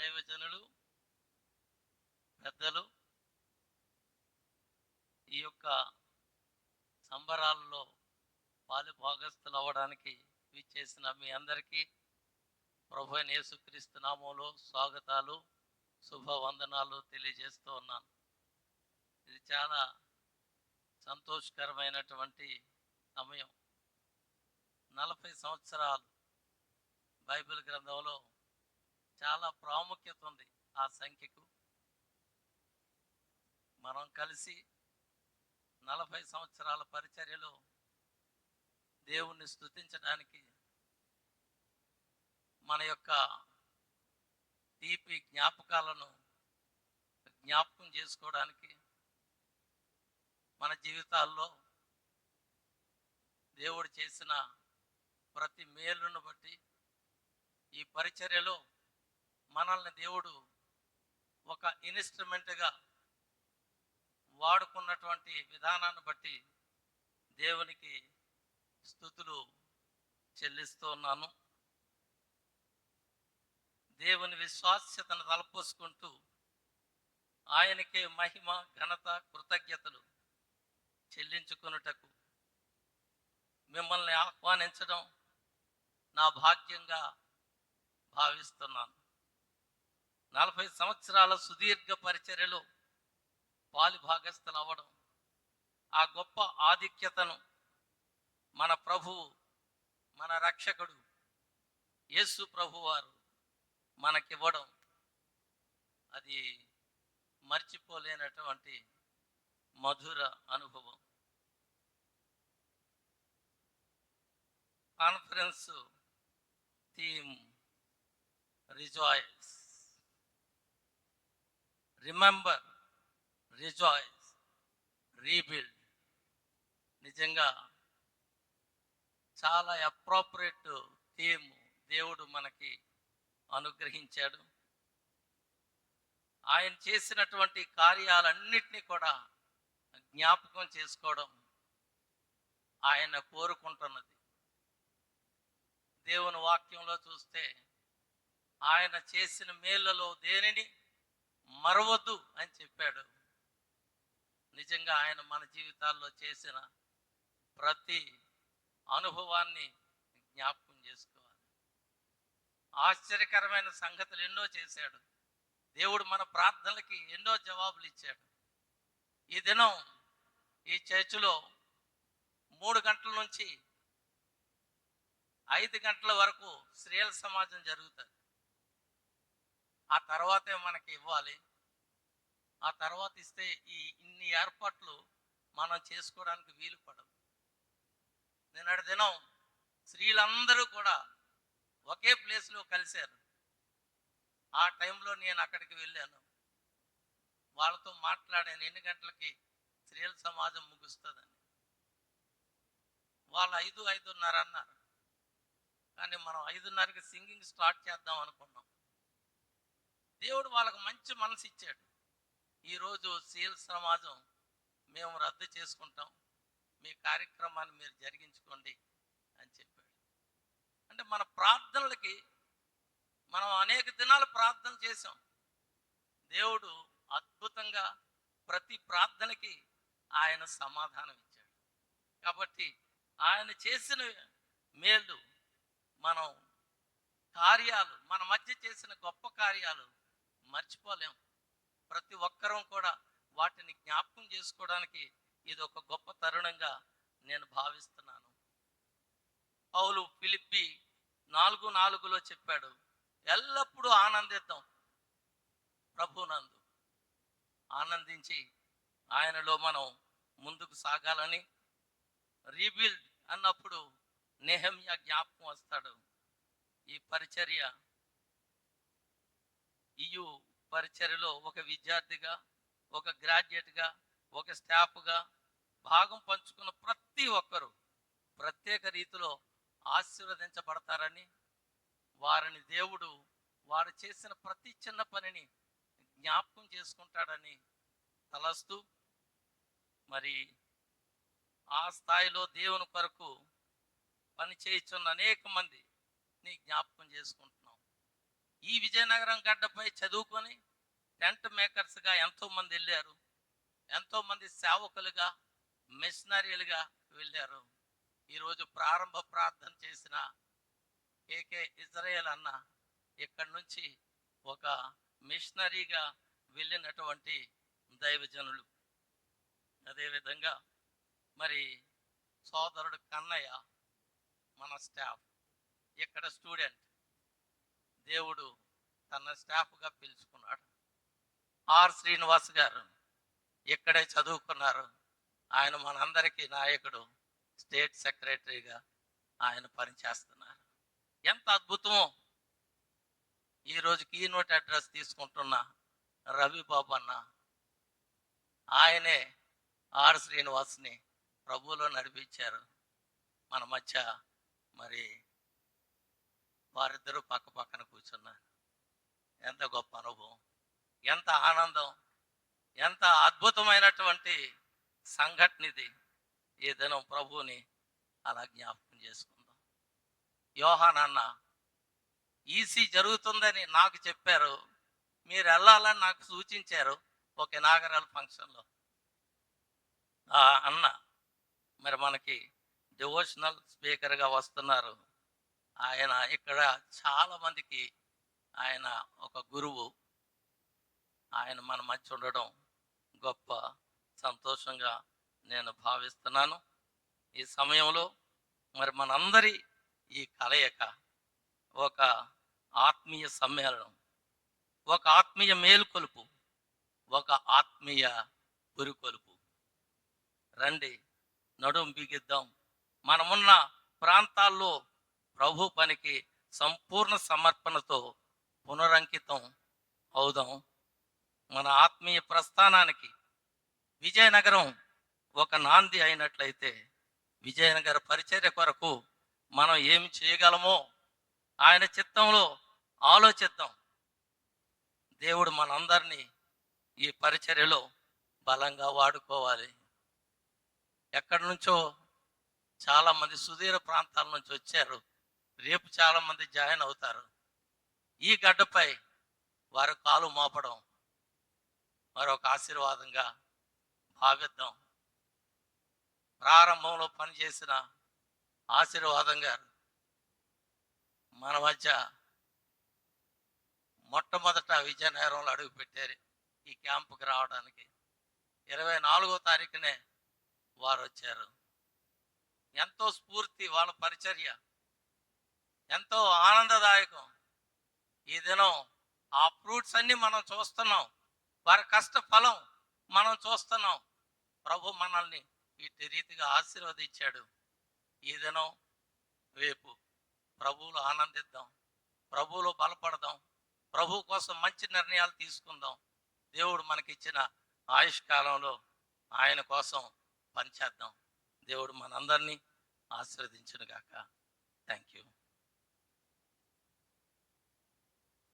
దైవజనులు, పెద్దలు ఈ యొక్క సంబరాల్లో పాలు భాగస్థులు అవ్వడానికి విచ్చేసిన మీ అందరికీ ప్రభు అయిన యేసుక్రీస్తు నామంలో స్వాగతాలు, శుభవందనాలు తెలియజేస్తూ ఉన్నాను. ఇది చాలా సంతోషకరమైనటువంటి సమయం. 40 సంవత్సరాలు బైబిల్ గ్రంథంలో చాలా ప్రాముఖ్యత ఉంది. ఆ సంఖ్యకు మనం కలిసి 40 సంవత్సరాల పరిచర్యలో దేవుణ్ణి స్తుతించడానికి, మన యొక్క తీపి జ్ఞాపకాలను జ్ఞాపకం చేసుకోవడానికి, మన జీవితాల్లో దేవుడు చేసిన ప్రతి మేలును బట్టి, ఈ పరిచర్యలో మనల్ని దేవుడు ఒక ఇన్స్ట్రుమెంట్గా వాడుకున్నటువంటి విధానాన్ని బట్టి దేవునికి స్తుతులు చెల్లిస్తూ ఉన్నాను. దేవుని విశ్వాస్యతను తలపోసుకుంటూ ఆయనకే మహిమ, ఘనత, కృతజ్ఞతలు చెల్లించుకొనుటకు మిమ్మల్ని ఆహ్వానించడం నా భాగ్యంగా భావిస్తున్నాను. 40 సంవత్సరాల సుదీర్ఘ పరిచర్యలో పాలు భాగస్థులు అవ్వడం, ఆ గొప్ప ఆధిక్యతను మన ప్రభువు, మన రక్షకుడు యేసు ప్రభువారు మనకివ్వడం, అది మర్చిపోలేనటువంటి మధుర అనుభవం. Conference theme rejoice, remember, rejoice, rebuild. నిజంగా చాలా అప్రోప్రియేట్ థీమ్ దేవుడు మనకి అనుగ్రహించాడు. ఆయన చేసినటువంటి కార్యాలన్నిటినీ కూడా జ్ఞాపకం చేసుకోవడం ఆయన కోరుకుంటున్నది. దేవుని వాక్యంలో చూస్తే ఆయన చేసిన మేళ్లలో దేనిని మరవద్దు అని చెప్పాడు. నిజంగా ఆయన మన జీవితాల్లో చేసిన ప్రతి అనుభవాన్ని జ్ఞాపకం చేసుకోవాలి. ఆశ్చర్యకరమైన సంగతులు ఎన్నో చేశాడు. దేవుడు మన ప్రార్థనలకి ఎన్నో జవాబులు ఇచ్చాడు. ఈ దినం ఈ చర్చిలో 3 గంటల నుంచి 5 గంటల వరకు స్త్రీల సమాజం జరుగుతుంది. ఆ తర్వాతే మనకి ఇవ్వాలి. ఆ తర్వాత ఇస్తే ఇన్ని ఏర్పాట్లు మనం చేసుకోవడానికి వీలు పడదు. నిన్నటి దినం స్త్రీలందరూ కూడా ఒకే ప్లేస్లో కలిశారు. ఆ టైంలో నేను అక్కడికి వెళ్ళాను, వాళ్ళతో మాట్లాడాను ఎన్ని గంటలకి స్త్రీల సమాజం ముగుస్తుందని. వాళ్ళు 5:30 అన్నారు. కానీ మనం 5:30కి సింగింగ్ స్టార్ట్ చేద్దాం అనుకున్నాం. దేవుడు వాళ్ళకు మంచి మనసు ఇచ్చాడు. ఈరోజు స్త్రీల సమాజం మేము రద్దు చేసుకుంటాం, మీ కార్యక్రమాన్ని మీరు జరిగించుకోండి అని చెప్పాడు. అంటే మన ప్రార్థనలకి మనం అనేక దినాలు ప్రార్థన చేశాం. దేవుడు అద్భుతంగా ప్రతి ప్రార్థనకి ఆయన సమాధానం ఇచ్చాడు. కాబట్టి ఆయన చేసిన మేలు, మనం కార్యాలు, మన మధ్య చేసిన గొప్ప కార్యాలు మర్చిపోలేం. ప్రతి ఒక్కరూ కూడా వాటిని జ్ఞాపకం చేసుకోవడానికి ఇది ఒక గొప్ప తరుణంగా నేను భావిస్తున్నాను. పౌలు ఫిలిప్పీ 4:4లో చెప్పాడు, ఎల్లప్పుడూ ఆనందిద్దాం, ప్రభునందు ఆనందించి ఆయనలో మనం ముందుకు సాగాలని. రీబిల్డ్ అన్నప్పుడు నెహెమ్యా జ్ఞాపకం వస్తాడు. ఈ పరిచర్య, ఈయు పరిచర్యలో ఒక విద్యార్థిగా, ఒక గ్రాడ్యుయేట్గా, ఒక స్టాఫ్గా భాగం పంచుకున్న ప్రతి ఒక్కరూ ప్రత్యేక రీతిలో ఆశీర్వదించబడతారని, వారిని దేవుడు వారు చేసిన ప్రతి చిన్న పనిని జ్ఞాపకం చేసుకుంటాడని తలస్తూ, మరి ఆ స్థాయిలో దేవుని కొరకు పని చేయుచున్న అనేక మందిని జ్ఞాపకం చేసుకుంటున్నాం. ఈ విజయనగరం గడ్డపై చదువుకొని టెంట్ మేకర్స్గా ఎంతోమంది వెళ్ళారు, ఎంతోమంది సేవకులుగా, మిషనరీలుగా వెళ్ళారు. ఈరోజు ప్రారంభ ప్రార్థన చేసిన కేకే ఇజ్రాయేల్ అన్న ఇక్కడి నుంచి ఒక మిషనరీగా వెళ్ళినటువంటి దైవజనులు. అదేవిధంగా మరి సోదరుడు కన్నయ్య మన స్టాఫ్, ఇక్కడ స్టూడెంట్, దేవుడు తన స్టాఫ్గా పిలుచుకున్నాడు. ఆర్ శ్రీనివాస్ గారు ఇక్కడే చదువుకున్నారు. ఆయన మనందరికీ నాయకుడు, స్టేట్ సెక్రటరీగా ఆయన పనిచేస్తున్నారు. ఎంత అద్భుతమో! ఈరోజు కీనోట్ అడ్రస్ తీసుకుంటున్న రవి బాబు అన్న, ఆయనే ఆర్ శ్రీనివాస్ని ప్రభువులో నడిపించారు. మన మధ్య మరి వారిద్దరూ పక్క పక్కన కూర్చున్నారు. ఎంత గొప్ప అనుభవం, ఎంత ఆనందం, ఎంత అద్భుతమైనటువంటి సంఘటన ఇది. ఈ దినం ప్రభువుని అలా జ్ఞాపకం చేసుకుందాం. యోహాన్ అన్న ఈసీ జరుగుతుందని నాకు చెప్పారు, మీరు వెళ్ళాలని నాకు సూచించారు ఒక ఇనాగరల్ ఫంక్షన్లో. అన్న మరి మనకి డివోషనల్ స్పీకర్గా వస్తున్నారు. ఆయన ఇక్కడ చాలామందికి ఆయన ఒక గురువు. ఆయన మన మధ్య ఉండడం గొప్ప సంతోషంగా నేను భావిస్తున్నాను. ఈ సమయంలో మరి మనందరి ఈ కలయిక ఒక ఆత్మీయ సమ్మేళనం, ఒక ఆత్మీయ మేలుకొలుపు, ఒక ఆత్మీయ పురికొలుపు. రండి, నడుం బిగిద్దాం. మనమున్న ప్రాంతాల్లో ప్రభు పనికి సంపూర్ణ సమర్పణతో పునరంకితం అవుదాం. మన ఆత్మీయ ప్రస్థానానికి విజయనగరం ఒక నాంది అయినట్లయితే, విజయనగర పరిచర్య కొరకు మనం ఏమి చేయగలమో ఆయన చిత్తంలో ఆలోచిద్దాం. దేవుడు మనందరినీ ఈ పరిచర్యలో బలంగా వాడుకోవాలి. ఎక్కడి నుంచో చాలామంది సుదూర ప్రాంతాల నుంచి వచ్చారు. రేపు చాలామంది జాయిన్ అవుతారు. ఈ గడ్డపై వారి కాలు మోపడం మరొక ఆశీర్వాదంగా భావిద్దాం. ప్రారంభంలో పనిచేసిన ఆశీర్వాదం గారు మన మధ్య మొట్టమొదట విజయనగరంలో అడుగుపెట్టారు. ఈ క్యాంపుకి రావడానికి 24వ తారీఖునే వారు వచ్చారు. ఎంతో స్ఫూర్తి, వాళ్ళ పరిచర్య ఎంతో ఆనందదాయకం. ఈ దినం ఆ ఫ్రూట్స్ అన్ని మనం చూస్తున్నాం, వారి కష్ట ఫలం మనం చూస్తున్నాం. ప్రభు మనల్ని ఇటు రీతిగా ఆశీర్వదించాడు. ఈ దినం రేపు ప్రభువులో ఆనందిద్దాం, ప్రభువులో బలపడదాం, ప్రభు కోసం మంచి నిర్ణయాలు తీసుకుందాం. దేవుడు మనకిచ్చిన ఆయుష్కాలంలో ఆయన కోసం పనిచేద్దాం. దేవుడు మనందరినీ ఆశీర్వదించును గాక. Thank you.